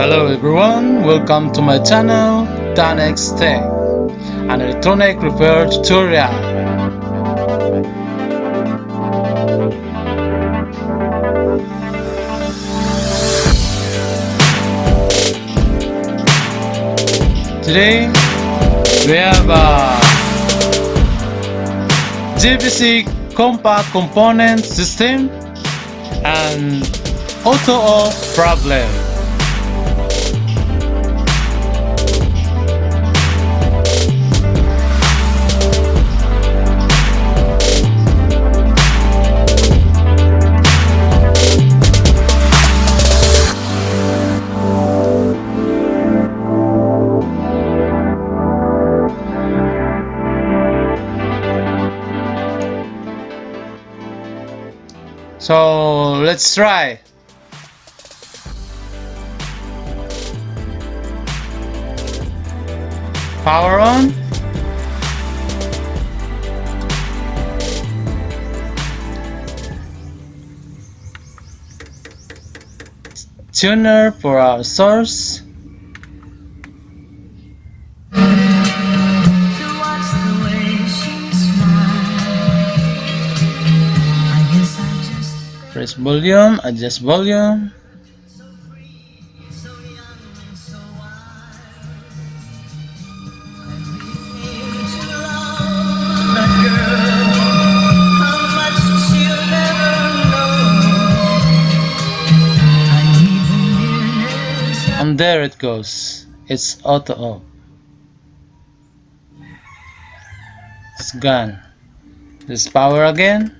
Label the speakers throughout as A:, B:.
A: Hello everyone, welcome to my channel Diagnosing, an electronic repair tutorial. Today we have a GBC compact component system and auto off problem. So let's try. Power on. Tuner for our source. Press volume, adjust volume. And there it goes. It's auto off. It's gone. Let's power again.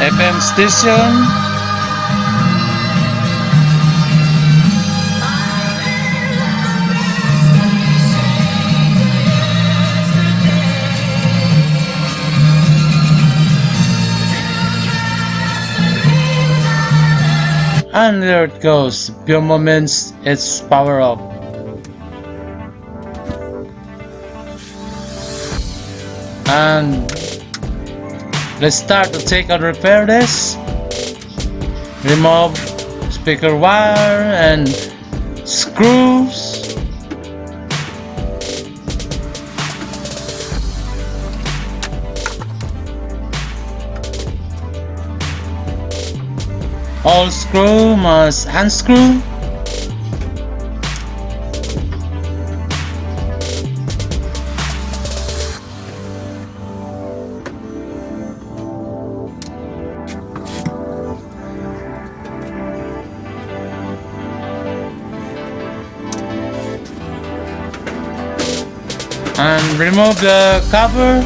A: FM station. And there it goes. Few moments, it's power up. And let's start to take and repair this. Remove speaker wire and screws. All screw must unscrew. And remove the cover.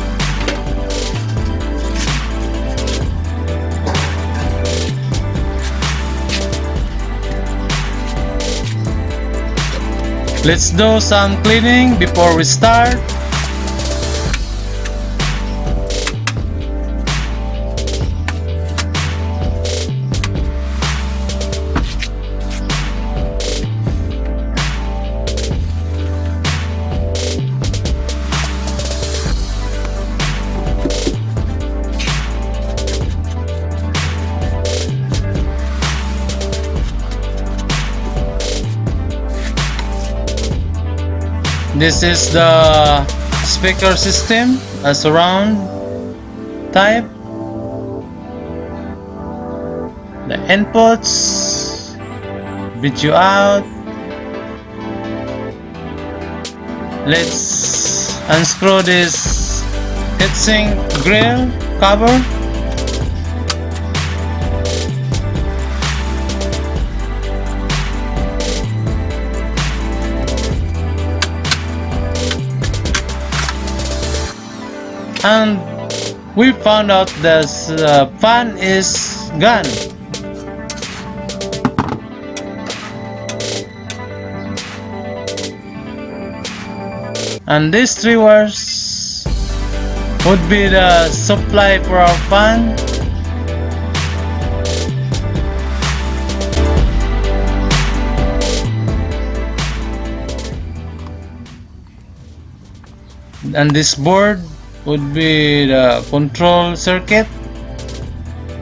A: Let's do some cleaning before we start. This is the speaker system, a surround type. The inputs, video out. Let's unscrew this heatsink grill cover. And we found out this fan is gone. And these three wires would be the supply for our fan. And this board would be the control circuit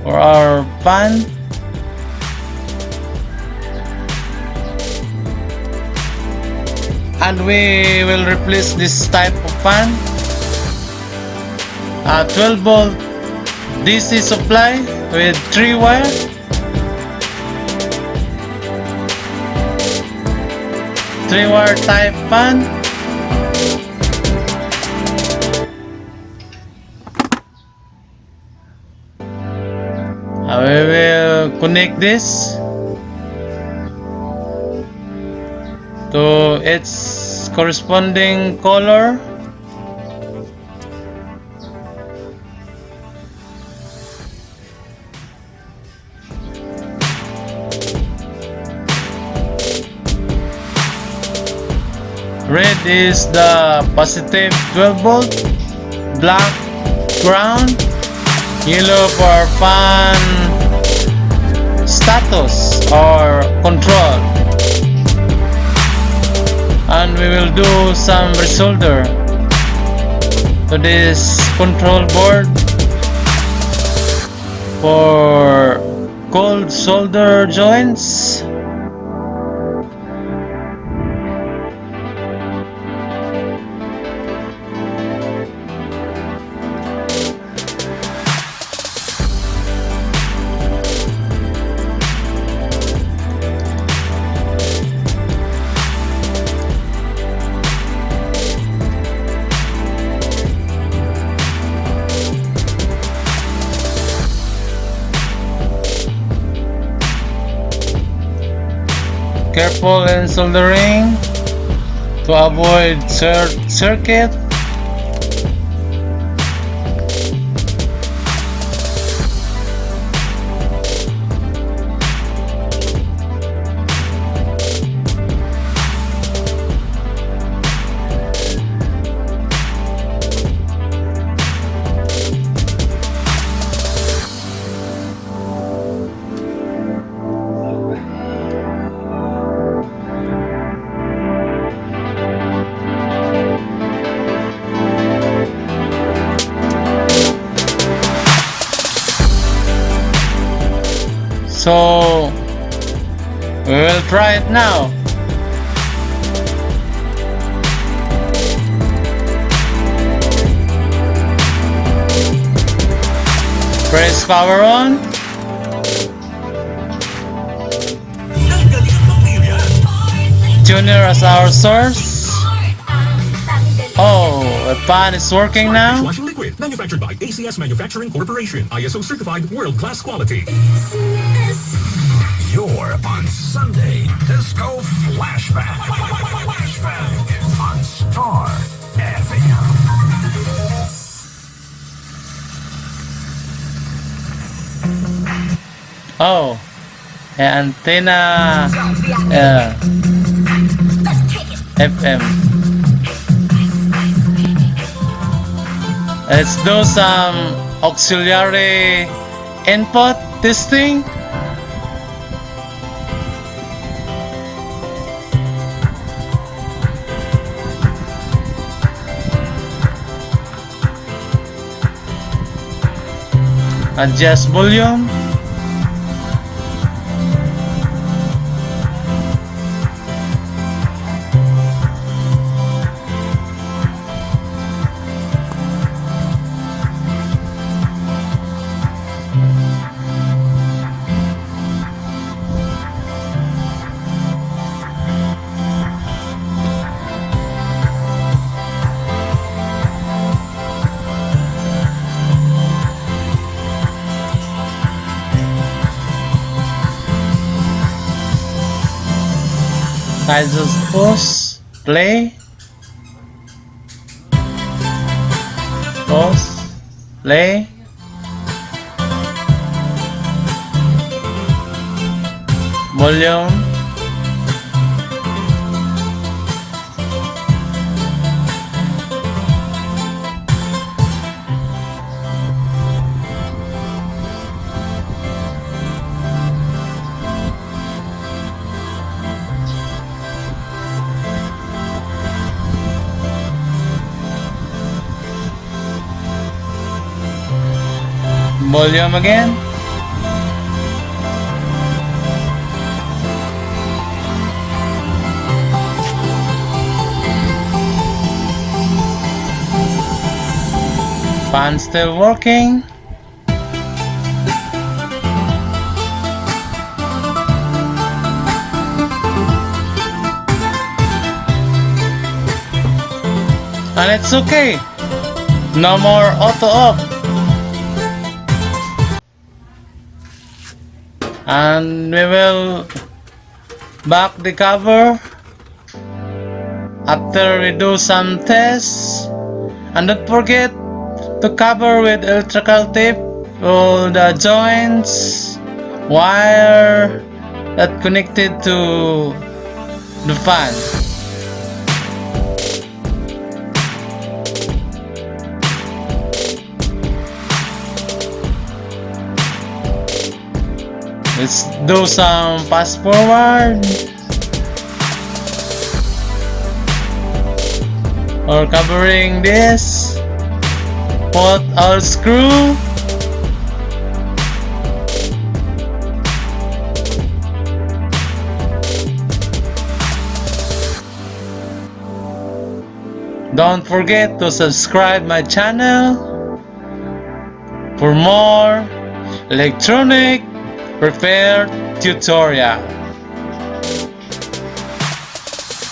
A: for our fan. And we will replace this type of fan. 12 volt DC supply with 3 wire. Three-wire type fan. We will connect this to its corresponding color. Red is the positive 12 volt, black ground, yellow for fan status or control. And we will do some resolder to this control board for cold solder joints. Careful in soldering to avoid circuit. So we will try it now. Press power on. Tuner as our source. Oh, the fan is working now.
B: Flushing liquid, manufactured by ACS Manufacturing Corporation, ISO certified, world-class quality. You're on Sunday Disco Flashback. Flashback on Star FM.
A: Oh, antenna FM. Let's do some auxiliary input testing. Adjust volume. I just pause, play, pause, play. Volume. volume again. Fan still working. And it's okay. No more auto off. And we will back the cover after we do some tests. And don't forget to cover with electrical tape all the joints, wire that connected to the fan. Let's do some fast forward or covering this. Put our screw. Don't forget to subscribe my channel for more electronic repair tutorial,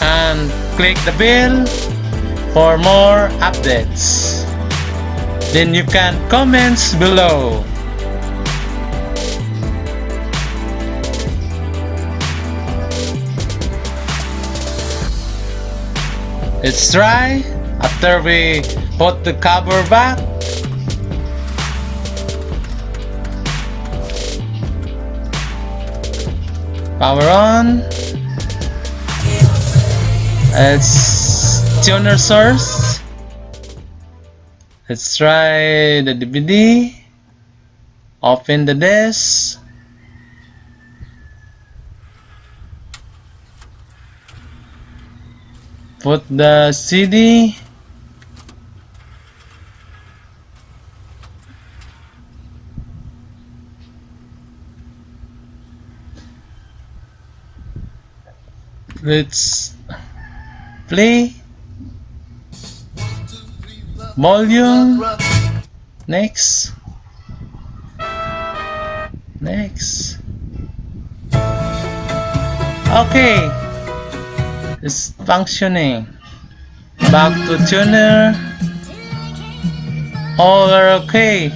A: and click the bell for more updates. Then you can comment below. Let's try after we put the cover back. Power on. It's tuner source. Let's try the DVD. Open the disc. Put the CD. Let's play. Volume. Next. Next. Okay. It's functioning. Back to tuner. All are okay.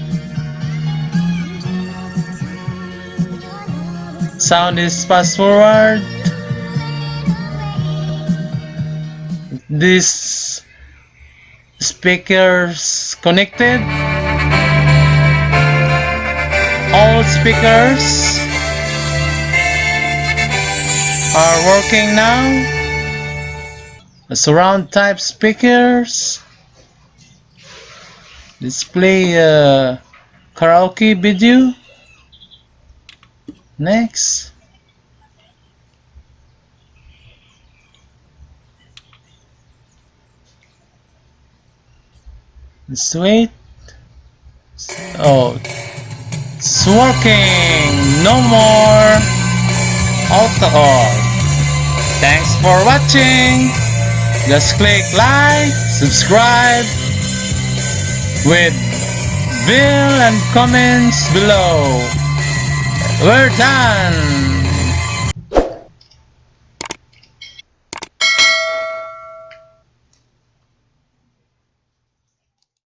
A: Sound is fast forward. This speakers connected. All speakers are working now. The surround type speakers display a karaoke video. Next. Let's wait. Oh, it's working. No more auto off. Thanks for watching. Just click like, subscribe with bell and comments below. We're done.